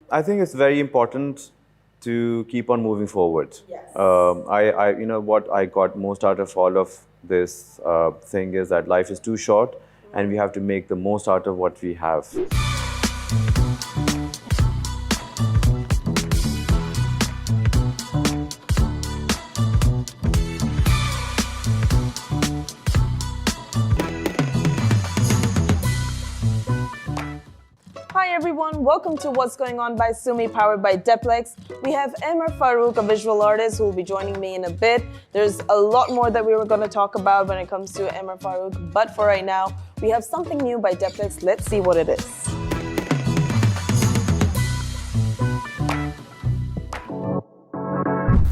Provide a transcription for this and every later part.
I think it's very important to keep on moving forward. Yes. What I got most out of all of this thing is that life is too short, and we have to make the most out of what we have. Hi everyone, welcome to What's Going On by Sumi, powered by Depilex. We have Ahmer Farooq, a visual artist, who will be joining me in a bit. There's a lot more that we were going to talk about when it comes to Ahmer Farooq, but for right now, we have something new by Depilex. Let's see what it is.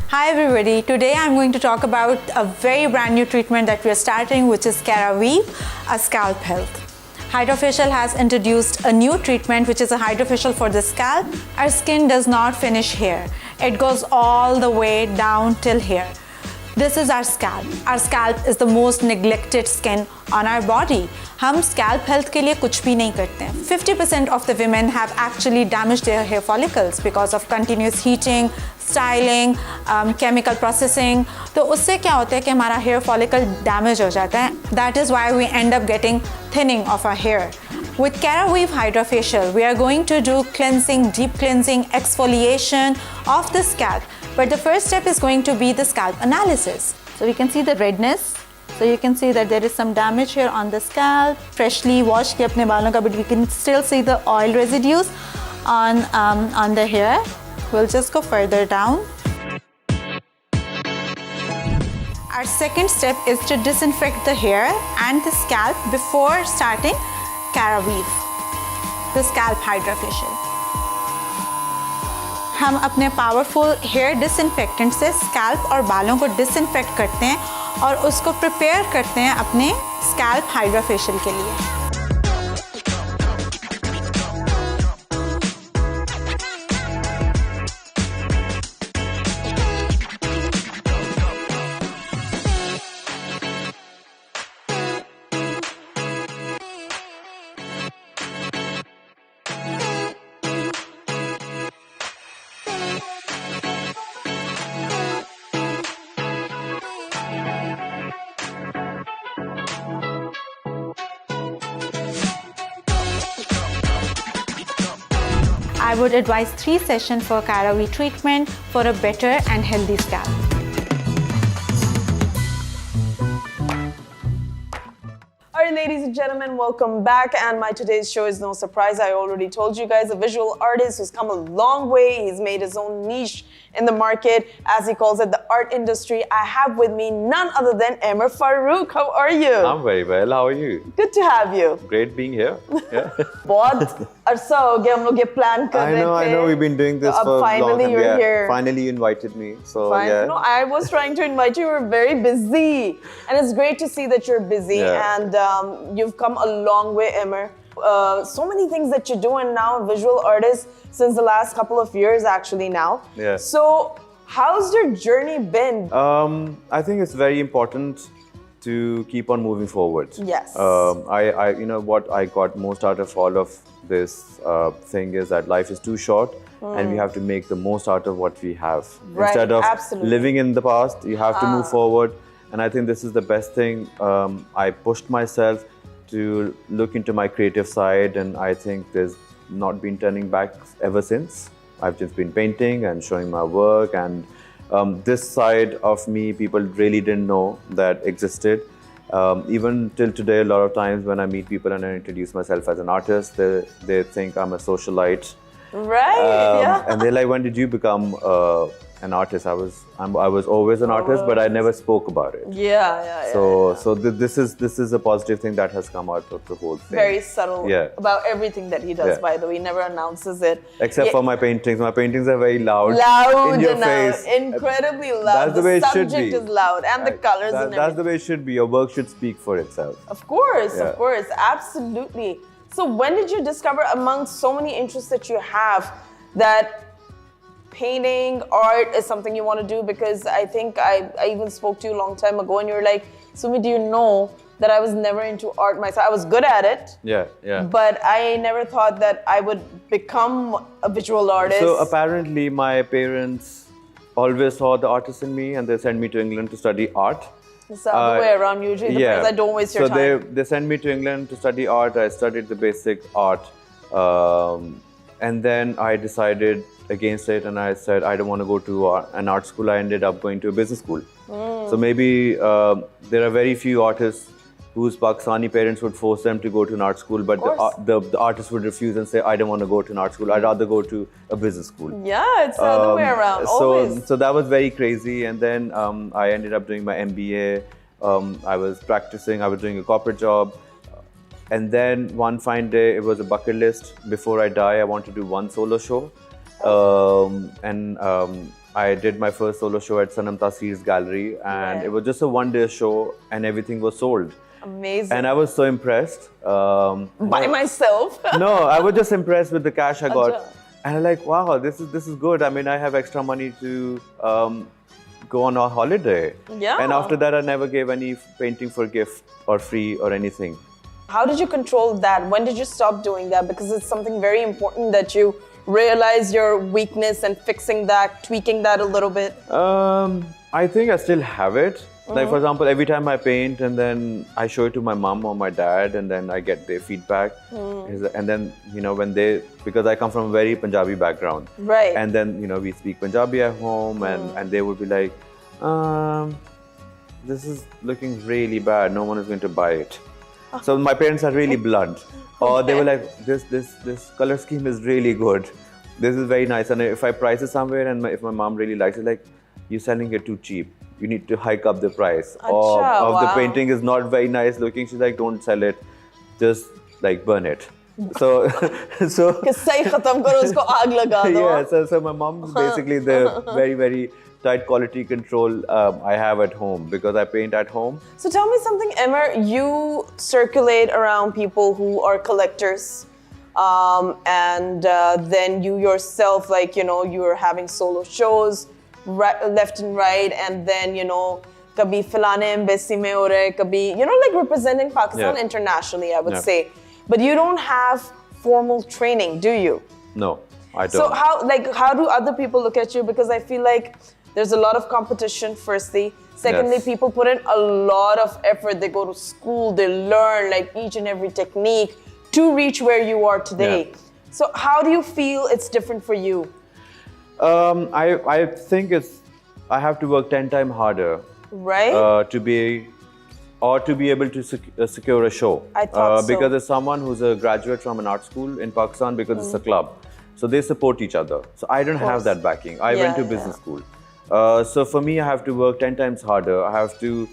Hi everybody, today I'm going to talk about a very brand new treatment that we're starting, which is Weave, a scalp health. Hydrofacial has introduced a new treatment, which is a hydrofacial for the scalp. Our skin does not finish here. It goes all the way down till here. This is our scalp. Our scalp is the most neglected skin on our body. हम scalp health के लिए कुछ भी नहीं करते हैं. 50% of the women have actually damaged their hair follicles because of continuous heating, styling, chemical processing. तो उससे क्या होता है कि हमारा hair follicle damage हो जाता है. That is why we end up getting thinning of our hair. With Weave Hydrofacial, we are going to do cleansing, deep cleansing, exfoliation of the scalp. But the first step is going to be the scalp analysis. So we can see the redness. So you can see that there is some damage here on the scalp. Freshly washed kiya apne balon ka, but we can still see the oil residues on the hair. We'll just go further down. Our second step is to disinfect the hair and the scalp before starting Weave, the scalp hydrofacial. हम अपने powerful hair disinfectant से scalp और बालों को disinfect करते हैं और उसको प्रिपेयर करते हैं अपने स्कैल्प हाइड्रोफेशियल के लिए. I would advise 3 sessions for Weave treatment for a better and healthy scalp. Alright, ladies and gentlemen, welcome back. And my today's show is no surprise. I already told you guys, a visual artist who's come a long way. He's made his own niche in the market, as he calls it, the art industry. I have with me none other than Ahmer Farooq. How are you? I'm very well. How are you? Good to have you. Great being here. Yeah. बहुत अरसा हो गया हम लोग ये plan कर रहे थे. I know. We've been doing this for a long time. Finally, you're here. Finally, you invited me. So yeah. No, I was trying to invite you. You were very busy, and it's great to see that you're busy. Yeah. And you've come a long way, Ahmer. So many things that you're doing now, visual artist, since the last couple of years actually now. Yeah. So how's your journey been? I think it's very important to keep on moving forward. Yes. What I got most out of all of this thing is that life is too short, and we have to make the most out of what we have. Right, Instead of absolutely. living in the past, you have to move forward. And I think this is the best thing. I pushed myself to look into my creative side, and I think there's not been turning back ever since. I've just been painting and showing my work, and this side of me people really didn't know that existed. Even till today, a lot of times when I meet people and I introduce myself as an artist, they think I'm a socialite. Right, yeah. And they're like, when did you become an artist? I was always an artist, but I never spoke about it. Yeah. So this is a positive thing that has come out of the whole thing. Very subtle about everything that he does, Yeah. by the way. He never announces it. Except for my paintings. My paintings are very loud. Loud in your and face. Incredibly loud. That's the way it should be. subject is loud, and the colors and everything. That's the way it should be. Your work should speak for itself. Of course, Yeah. of course, absolutely. So when did you discover, among so many interests that you have, that painting, art is something you want to do? Because I think I even spoke to you a long time ago and you were like, Sumi, do you know that I was never into art myself. I was good at it. Yeah, yeah. But I never thought that I would become a visual artist. So apparently my parents always saw the artist in me and they sent me to England to study art. It's the other way around usually. The parents that don't waste your time. So they sent me to England to study art. I studied the basic art. And then I decided against it and I said I don't want to go to an art school. I ended up going to a business school. So maybe there are very few artists whose Pakistani parents would force them to go to an art school, but the artist would refuse and say, I don't want to go to an art school. I'd rather go to a business school. Yeah, it's the other way around, always. So that was very crazy. And then I ended up doing my MBA. I was practicing, I was doing a corporate job. And then one fine day, it was a bucket list. Before I die, I want to do one solo show. I did my first solo show at Sanam Tasir's gallery. And it was just a one-day show and everything was sold. Amazing. And I was so impressed. By myself? No, I was just impressed with the cash I got. And I'm like, wow, this is good. I mean, I have extra money to go on a holiday. Yeah. And after that, I never gave any painting for gift or free or anything. How did you control that? When did you stop doing that? Because it's something very important that you realize your weakness and fixing that, tweaking that a little bit. I think I still have it. Like, for example, every time I paint and then I show it to my mom or my dad and then I get their feedback. And then, you know, because I come from a very Punjabi background. Right. And then, you know, we speak Punjabi at home and they would be like, this is looking really bad. No one is going to buy it. So my parents are really blunt. Or they were like, this color scheme is really good. This is very nice. And if I price it somewhere and if my mom really likes it, like, you're selling it too cheap. You need to hike up the price. Or the painting is not very nice looking. She's like, don't sell it. Just like burn it. So yeah, so my mom is basically the very, very tight quality control I have at home because I paint at home. So tell me something, Ahmer, you circulate around people who are collectors and then you yourself, like, you know, you're having solo shows left and right and then, you know, kabhi filane embassy mein ho rahe, kabhi, you know, like representing Pakistan internationally, I would say. But you don't have formal training, do you? No, I don't. So how do other people look at you? Because I feel like there's a lot of competition, firstly. Secondly, people put in a lot of effort. They go to school, they learn like each and every technique to reach where you are today. So how do you feel it's different for you? I think I have to work 10 times harder. Right. To be able to secure a show. I thought so. Because there's someone who's a graduate from an art school in Pakistan because it's a club. So they support each other. So I don't have that backing. I went to business school. So for me, I have to work 10 times harder. I have to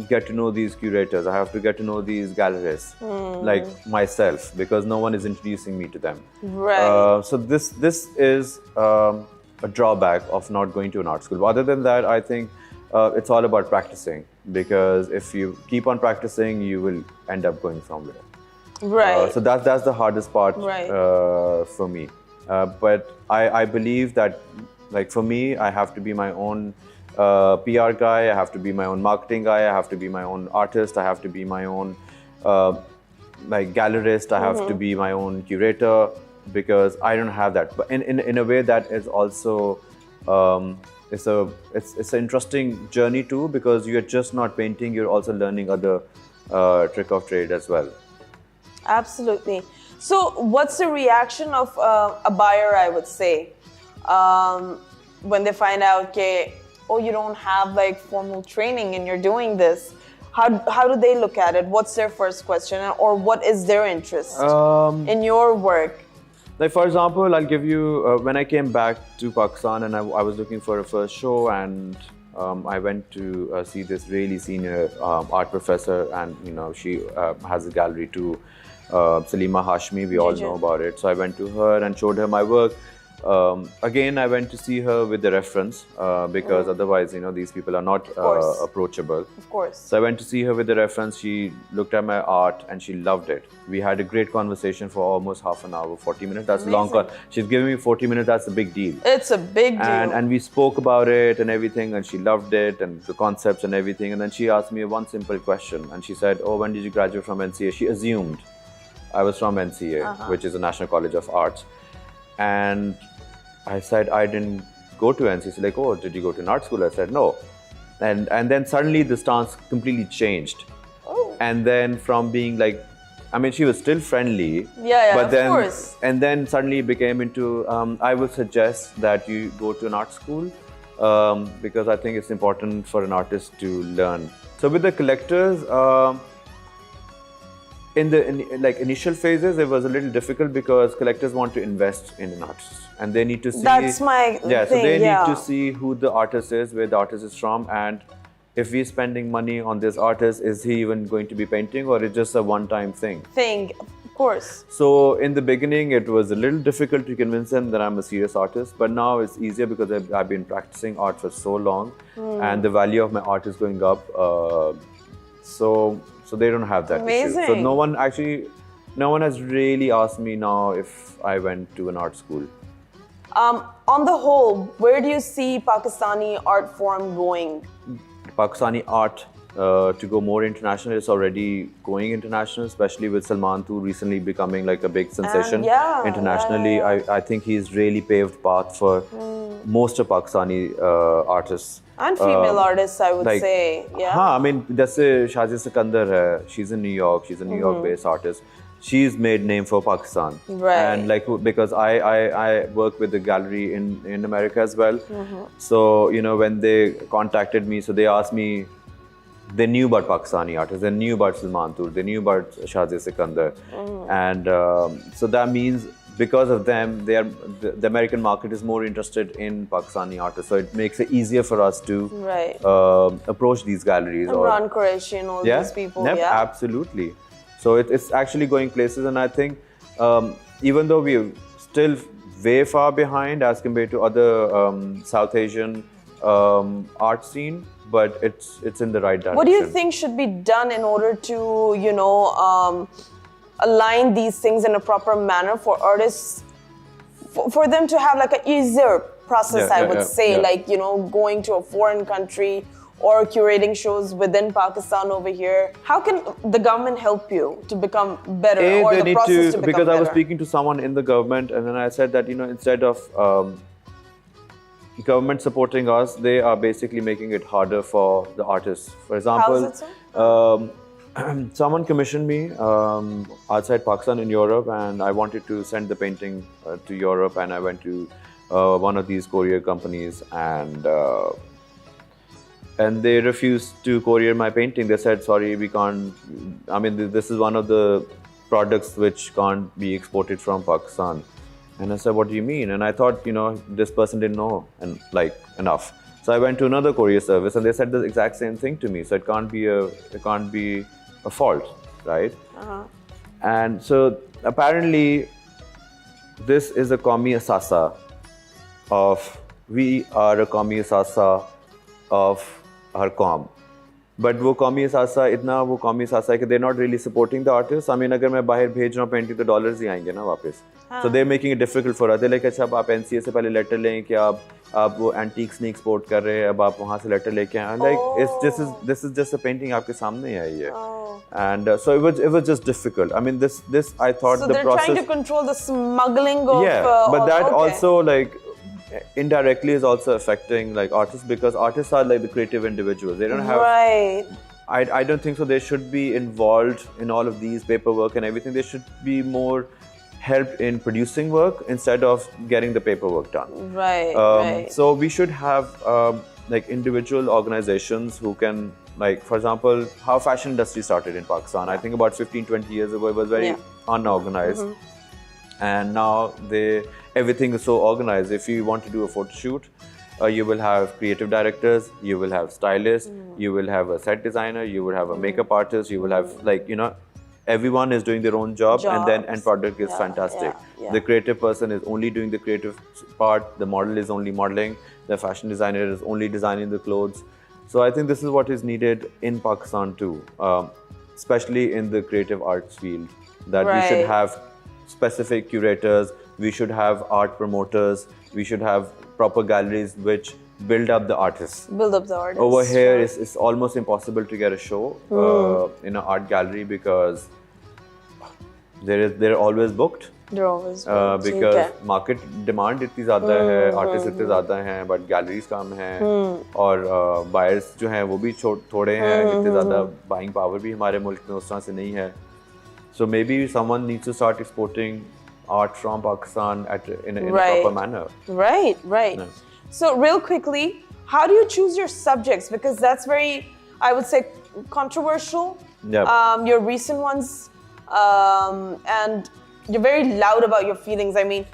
get to know these curators. I have to get to know these gallerists, like myself, because no one is introducing me to them. Right. So this is a drawback of not going to an art school. But other than that, I think it's all about practicing, because if you keep on practicing, you will end up going somewhere. Right. So that's the hardest part for me. But I believe that, like, for me, I have to be my own PR guy, I have to be my own marketing guy, I have to be my own artist, I have to be my own like gallerist, I have to be my own curator, because I don't have that. But in a way, that is also it's an interesting journey too, because you're just not painting, you're also learning other trick of trade as well. Absolutely. So what's the reaction of a buyer, I would say, when they find out, okay, oh, you don't have like formal training and you're doing this? How do they look at it? What's their first question, or what is their interest in your work? Like, for example, I'll give you, when I came back to Pakistan and I was looking for a first show, and I went to see this really senior art professor, and you know, she has a gallery too, Salima Hashmi, we all know about it. So I went to her and showed her my work. Again, I went to see her with the reference because otherwise, these people are not approachable. Of course. So I went to see her with the reference. She looked at my art and she loved it. We had a great conversation for almost half an hour, 40 minutes. That's Amazing. a long call. She's giving me 40 minutes. That's a big deal. It's a big deal. And we spoke about it and everything, and she loved it and the concepts and everything. And then she asked me one simple question, and she said, "Oh, when did you graduate from NCA?" She assumed I was from NCA, which is the National College of Arts. And I said, I didn't go to NCA. She's like, "Oh, did you go to an art school?" I said, "No." And then suddenly the stance completely changed. Oh. And then from being like, I mean, she was still friendly. Yeah, but then, of course. And then suddenly it became into, I would suggest that you go to an art school because I think it's important for an artist to learn. So with the collectors, in the initial phases, it was a little difficult because collectors want to invest in an artist and they need to see. That's my thing. So they need to yeah. see who the artist is, where the artist is from, and if we're spending money on this artist, is he even going to be painting or it's just a one-time thing? Of course. So in the beginning, it was a little difficult to convince them that I'm a serious artist, but now it's easier because I've been practicing art for so long and the value of my art is going up. So they don't have that Amazing. issue. So no one has really asked me now if I went to an art school. On the whole, where do you see Pakistani art form going? Pakistani art to go more international. It's already going international, especially with Salman too recently becoming like a big sensation internationally. I think he's really paved path for most of Pakistani artists. And female artists, I would say. Yeah. I mean, jaise Shazia Sikandar hai, she's in New York. She's a New York-based artist. She's made name for Pakistan. Right. And like, because I work with the gallery in America as well. So, when they contacted me, so they asked me, they knew about Pakistani artists, they knew about Salman Tour, they knew about Shazia Sikandar. And so that means because of them, the American market is more interested in Pakistani artists. So it makes it easier for us to approach these galleries. And Ran Qureshi and all these people. Yep, yeah, absolutely. So it's actually going places, and I think even though we're still way far behind as compared to other South Asian art scene, but it's in the right direction. What do you think should be done in order to, align these things in a proper manner for artists, for them to have like an easier process, I would say, like, going to a foreign country or curating shows within Pakistan over here? How can the government help you to become better, or the process to become because better? I was speaking to someone in the government, and then I said that, instead of government supporting us, they are basically making it harder for the artists. For example, how is it so? Someone commissioned me outside Pakistan in Europe, and I wanted to send the painting to Europe, and I went to one of these courier companies, and they refused to courier my painting. They said, "Sorry, we can't. I mean, this is one of the products which can't be exported from Pakistan." And I said, "What do you mean?" And I thought, this person didn't know enough. So I went to another courier service, and they said the exact same thing to me. So it can't be a fault, right? And so apparently, this is a Qawmi Asasa of, we are a Qawmi Asasa of our Qawm. But वो Qawmi Asasa इतना वो Qawmi Asasa है कि they're not really supporting the artists. I mean, अगर मैं बाहर भेज रहा हूँ painting तो dollars ही आएंगे ना वापस. So they're making it difficult for us. They're like, अच्छा आप NCA से पहले letter लें कि आप वो antiques नहीं export कर रहे हैं, अब आप वहाँ से letter लेके आए. Like, this is just a painting आपके सामने ही आई है. And so it was just difficult. I mean, this I thought so the process. So they're trying to control the smuggling of. But that also indirectly is also affecting like artists, because artists are like the creative individuals. They don't have. Right. I don't think so. They should be involved in all of these paperwork and everything. They should be more helped in producing work instead of getting the paperwork done. Right. So we should have like individual organizations who can, like, for example, how fashion industry started in Pakistan. I think about 15-20 years ago, it was very unorganized. And now everything is so organized. If you want to do a photo shoot, you will have creative directors, you will have stylists, you will have a set designer, you will have a makeup artist, you will have everyone is doing their own job, and then end product is fantastic. The creative person is only doing the creative part. The model is only modeling. The fashion designer is only designing the clothes. So I think this is what is needed in Pakistan too, especially in the creative arts field. That we should have specific curators. We should have art promoters. We should have proper galleries which build up the artists. Build up the artists. Over here, it's almost impossible to get a show in an art gallery because they're always booked. They're always booked. Because market demand इतनी ज़्यादा है, artists इतने ज़्यादा हैं, but galleries कम हैं, और buyers जो हैं वो भी थोड़े हैं, इतने ज़्यादा buying power भी हमारे मुल्क में उस तरह से नहीं है. So maybe someone needs to start exporting art from Pakistan in a proper manner. Right. Yeah. So real quickly, how do you choose your subjects? Because that's very, I would say, controversial. Yeah. Your recent ones, and you're very loud about your feelings. I mean,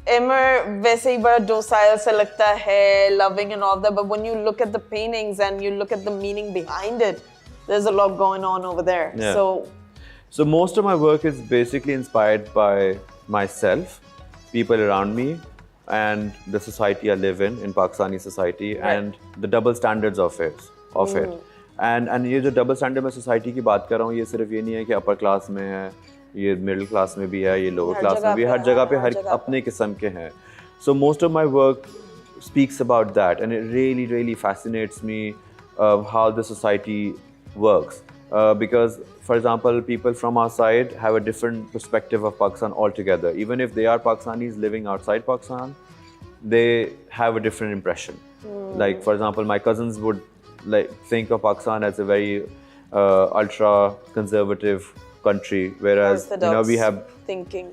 Ahmer वैसे ही बड़ा docile सा लगता है, loving and all that. But when you look at the paintings and you look at the meaning behind it, there's a lot going on over there. Yeah. So most of my work is basically inspired by myself, people around me, and the society I live in Pakistani society, and the double standards of it. And ये जो double standard में society की बात कर रहा हूँ, ये सिर्फ ये नहीं है कि upper class में है, ये middle class में भी है, ये lower class में भी है, हर जगह पे हर अपने किस्म के हैं. So most of my work speaks about that, and it really, really fascinates me how the society works. Because, for example, people from our side have a different perspective of Pakistan altogether. Even if they are Pakistanis living outside Pakistan, they have a different impression. Like, for example, my cousins would think of Pakistan as a very ultra-conservative country, whereas we have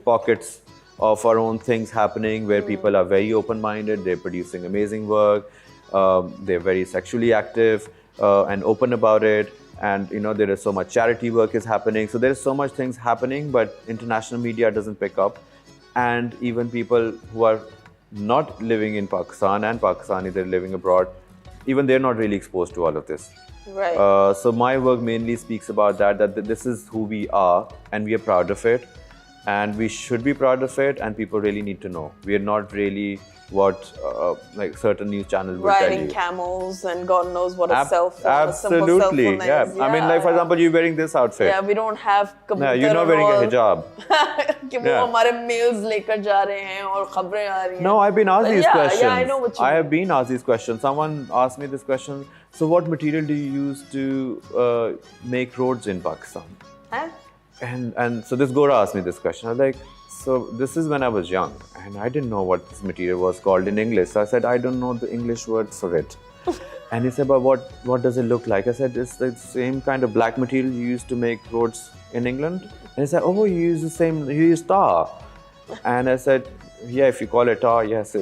pockets of our own things happening where people are very open-minded, they're producing amazing work, they're very sexually active and open about it. And there is so much charity work is happening. So there's so much things happening, but international media doesn't pick up. And even people who are not living in Pakistan and Pakistani, they're living abroad, even they're not really exposed to all of this. Right. So my work mainly speaks about that this is who we are, and we are proud of it. And we should be proud of it, and people really need to know. We are not really what certain news channels would tell you. Riding camels and God knows what a self. Absolutely, yeah. I mean, for example, you're wearing this outfit. Yeah, we don't have. Yeah, you're not wearing a hijab. कि वो हमारे mails लेकर जा रहे हैं और खबरें आ रही हैं. No, I've been asked these questions. Yeah, I know what you mean. I have been asked these questions. Someone asked me this question. So, what material do you use to make roads in Pakistan? Huh? And so this Gora asked me this question. I was like, so this is when I was young, and I didn't know what this material was called in English. So I said, I don't know the English word for it. And he said, but what does it look like? I said, it's the same kind of black material you use to make roads in England. And he said, oh, you use tar. And I said, yeah, if you call it tar, yes,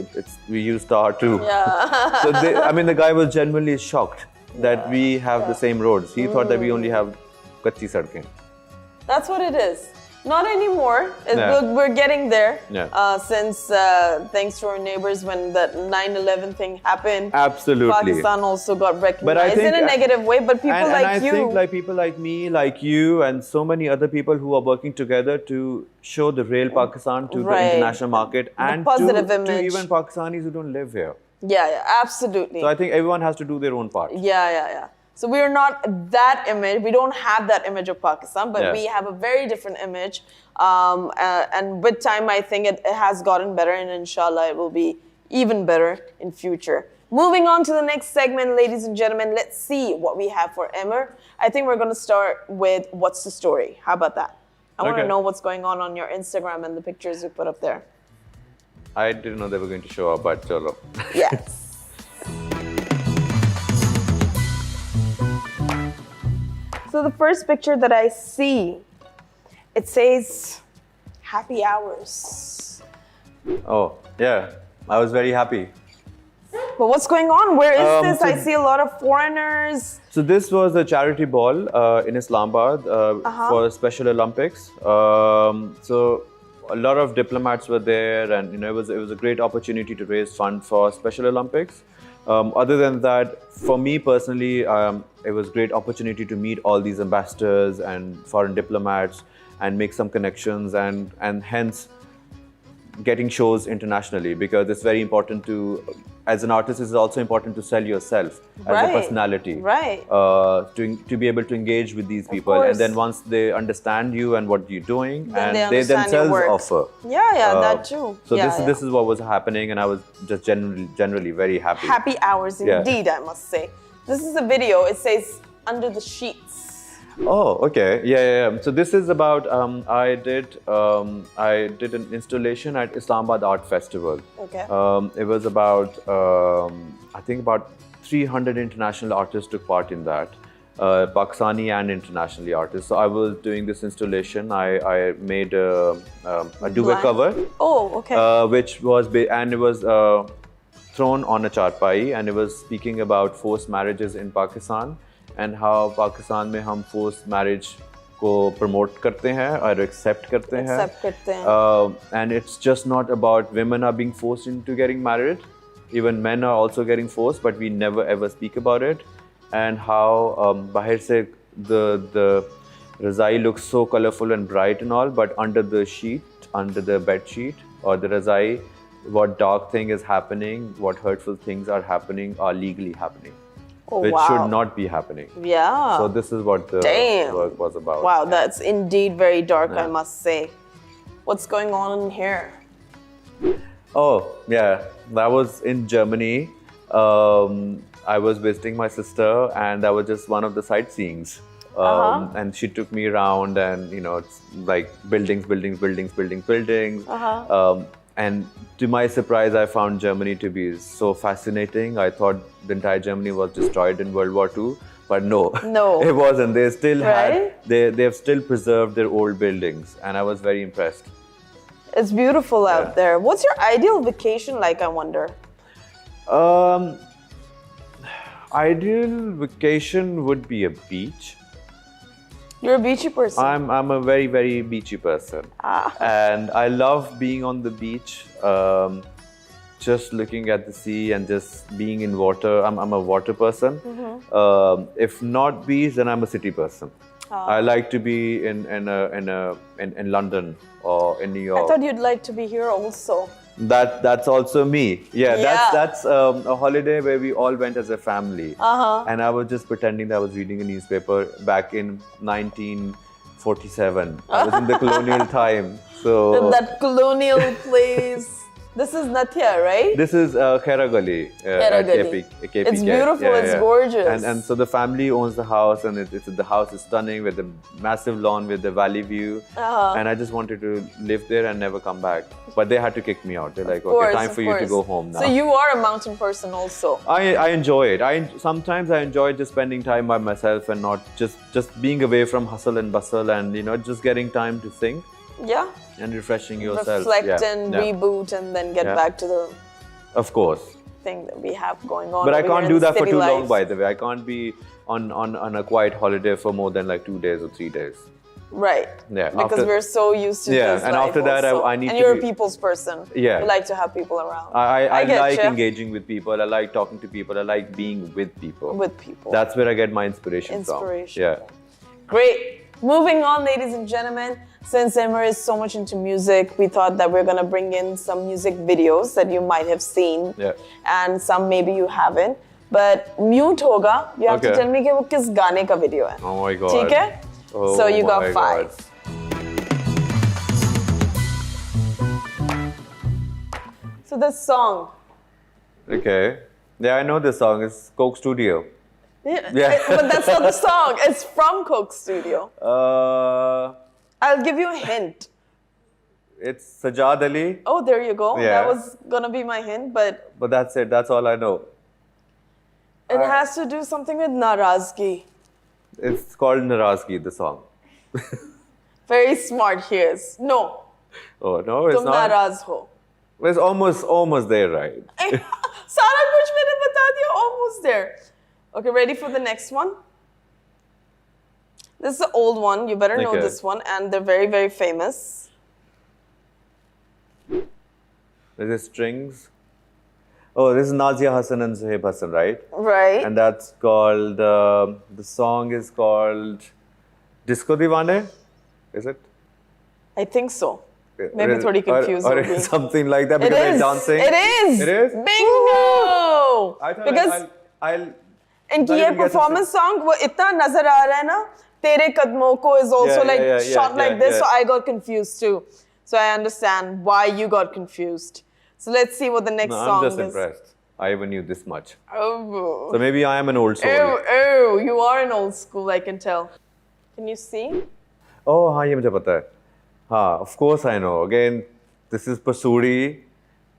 we use tar too. Yeah. So the guy was genuinely shocked that we have the same roads. He thought that we only have kachi sadkein. That's what it is. Not anymore. We're getting there. Yeah. Since thanks to our neighbors, when that 9/11 thing happened, absolutely, Pakistan also got recognized in a negative way. But people and I think like people like me, like you, and so many other people who are working together to show the real Pakistan to the international market, and to even Pakistanis who don't live here. Yeah, absolutely. So I think everyone has to do their own part. Yeah. So we are not that image. We don't have that image of Pakistan, but we have a very different image. And with time, I think it has gotten better, and inshallah, it will be even better in future. Moving on to the next segment, ladies and gentlemen, let's see what we have for Ahmer. I think we're going to start with what's the story. How about that? I want to know what's going on your Instagram and the pictures you put up there. I didn't know they were going to show up, but chalo. Yes. So the first picture that I see, it says happy hours. Oh, yeah. I was very happy. But what's going on? Where is this? I see a lot of foreigners. So this was a charity ball in Islamabad for Special Olympics. So a lot of diplomats were there, and it was a great opportunity to raise funds for Special Olympics. Other than that, for me personally, it was a great opportunity to meet all these ambassadors and foreign diplomats and make some connections, and hence getting shows internationally, because it's very important to, as an artist, it's also important to sell yourself as a personality, right? To be able to engage with these people, and then once they understand you and what you're doing, then and they themselves offer. That too. So this is what was happening, and I was just generally very happy. Happy hours indeed, I must say. This is a video. It says Under the Sheets. Oh, okay. Yeah. So this is about I did an installation at Islamabad Art Festival. Okay. It was about I think about 300 international artists took part in that, Pakistani and internationally artists. So I was doing this installation. I made a duvet cover. Oh, okay. Which was and it was thrown on a charpai, and it was speaking about forced marriages in Pakistan. And how Pakistan में हम forced marriage को promote करते हैं और accept करते हैं. And it's just not about women are being forced into getting married. Even men are also getting forced, but we never ever speak about it. And how बाहर से the razai looks so colorful and bright and all, but under the sheet, under the bed sheet or the razai, what dark thing is happening, what hurtful things are happening, are legally happening. Which should not be happening. Yeah. So this is what the work was about. Wow, that's indeed very dark, I must say. What's going on in here? Oh, yeah. That was in Germany. I was visiting my sister, and that was just one of the sightseeings. And she took me around, and it's like buildings. And to my surprise, I found Germany to be so fascinating. I thought the entire Germany was destroyed in World War II, but no, it wasn't. They still they have still preserved their old buildings, and I was very impressed. It's beautiful out there. What's your ideal vacation like, I wonder? Ideal vacation would be a beach. You're a beachy person. I'm a very, very beachy person. And I love being on the beach, just looking at the sea and just being in water. I'm a water person. If not beach, then I'm a city person. I like to be in London or in New York. I thought you'd like to be here also. That's also me. That's a holiday where we all went as a family. And I was just pretending that I was reading a newspaper back in 1947. I was in the colonial time. So that colonial place. This is Nathia, right? This is Khaira Gali. It's beautiful, it's gorgeous. And so the family owns the house, and the house is stunning with a massive lawn with the valley view. And I just wanted to live there and never come back. But they had to kick me out. They're like, okay, time for you to go home now. So you are a mountain person also? I enjoy it. Sometimes I enjoy just spending time by myself and not just being away from hustle and bustle, and just getting time to think. Yeah. And refreshing yourself. Reflect and reboot, and then get back to the thing that we have going on. But I can't do that for too long, by the way. I can't be on a quiet holiday for more than like 2 days or 3 days. Right. Yeah. Because we're so used to this and life after that also. I need and to you're a people's person. Yeah. You like to have people around. I like engaging with people. I like talking to people. I like being with people. That's where I get my inspiration from. Yeah. Great. Moving on, ladies and gentlemen. Since Ahmer is so much into music, we thought that we're gonna bring in some music videos that you might have seen, and some maybe you haven't. But mute hoga, you have to tell me कि वो किस गाने का video है. Oh my god. ठीक है? So you got 5. So this song. Okay. Yeah, I know this song. It's Coke Studio. Yeah. But that's not the song. It's from Coke Studio. I'll give you a hint. It's Sajad Ali. Oh, there you go. Yeah. That was gonna be my hint, but that's it. That's all I know. It has to do something with Narazgi. It's called Narazgi, the song. Very smart he is. No. Oh no, it's Tum not. नाराज हो. It's almost there, right? सारा कुछ मैंने बता दिया. Almost there. Okay, ready for the next one? This is an old one. You better know this one, and they're very, very famous. This is Strings. Oh, this is Nazia Hassan and Zuhaib Hassan, right? Right. And that's called, the song is called Disco Diwane, is it? I think so. Maybe थोड़ी confused or होगी. something like that It because they're is. dancing. It is. It is. Bingo. I thought Because I'll इनकी not ये even guess performance song वो इतना नजर आ रहा है ना. तेरे कदमों को is also shot like this, so I got confused too. So I understand why you got confused. So let's see what the next song is. I'm just impressed. I even knew this much. Oh. So maybe I am an old soul. Oh, you are an old school, I can tell. Can you see? Oh, हाँ ये मुझे पता है. हाँ, of course I know. Again, this is Pasuri.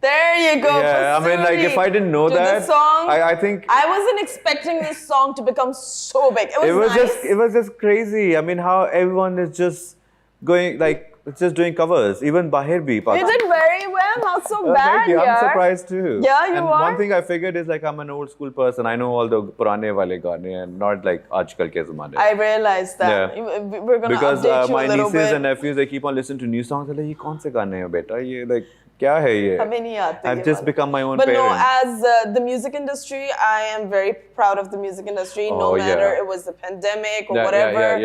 There you go. Yeah, I mean, like if I didn't know to that, the song, I think I wasn't expecting this song to become so big. It was nice. it was just crazy. I mean, how everyone is just going like it's just doing covers. Even Bahir bhi. You did very well, not so bad. Thank you. I'm yaar. surprised too. Yeah, you and are. One thing I figured is like I'm an old school person. I know all the purane wale gaane and not like aajkal ke zamane. I realized that. Yeah. We're gonna Because update you my a little nieces bit. and nephews they keep on listening to new songs. They're like, ये कौन से गाने हैं बेटा? ये like क्या है ये? हमें नहीं आते I've ये just वाले. become my own But parent. no, as the music industry, I am very proud of the music industry. No matter it was the pandemic or whatever.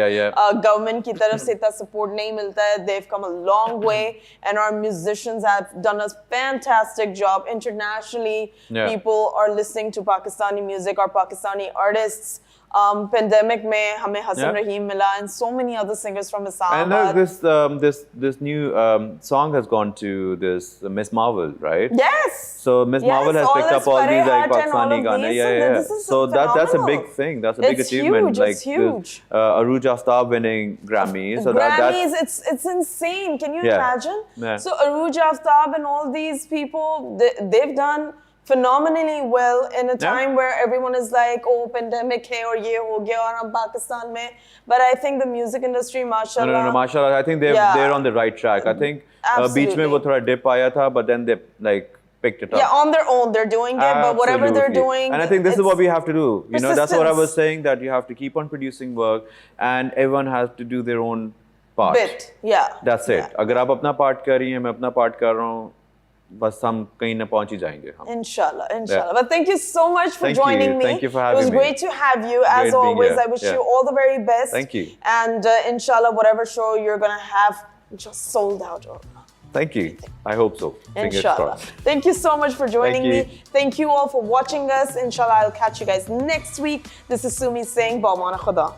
Government की तरफ से इतना support नहीं मिलता है. They've come a long way, and our musicians have done a fantastic job internationally. People are listening to Pakistani music, our Pakistani artists. Pandemic में हमें हसन रहीम मिला and so many other singers from Islamabad. And this new song has gone to this Miss Marvel, right? Yes. So Miss Marvel has picked up all these like Pakistani Gaane. Yeah. So that's a big thing. That's a big achievement. Huge. Like it's huge. Arooj Aftab winning Grammys. So Grammys, it's insane. Can you imagine? Yeah. So Arooj Aftab and all these people, they've done phenomenally well in a time where everyone is like, oh, pandemic hai aur ye ho gaya aur hum Pakistan mein. But I think the music industry, mashallah. No, mashallah. I think they're on the right track. I think beach mein wo thoda dip aaya tha, but then they like picked it up. Yeah, on their own, they're doing it, but whatever they're doing. And I think this is what we have to do. You know, that's what I was saying, that you have to keep on producing work and everyone has to do their own part. Bit, yeah. That's it. अगर आप अपना part कर रही हैं, मैं अपना part कर रहा हूँ, बस हम कहीं ना पहुंच ही जाएंगे हम. Inshallah. But thank you so much for joining me. Thank you for having me. It was great to have you. As always, I wish you all the very best. Thank you. And inshallah, whatever show you're gonna have, just sold out. Thank you. I hope so. Inshallah. Thank you so much for joining me. Thank you all for watching us. Inshallah, I'll catch you guys next week. This is Sumi saying, Ba Maana Khuda.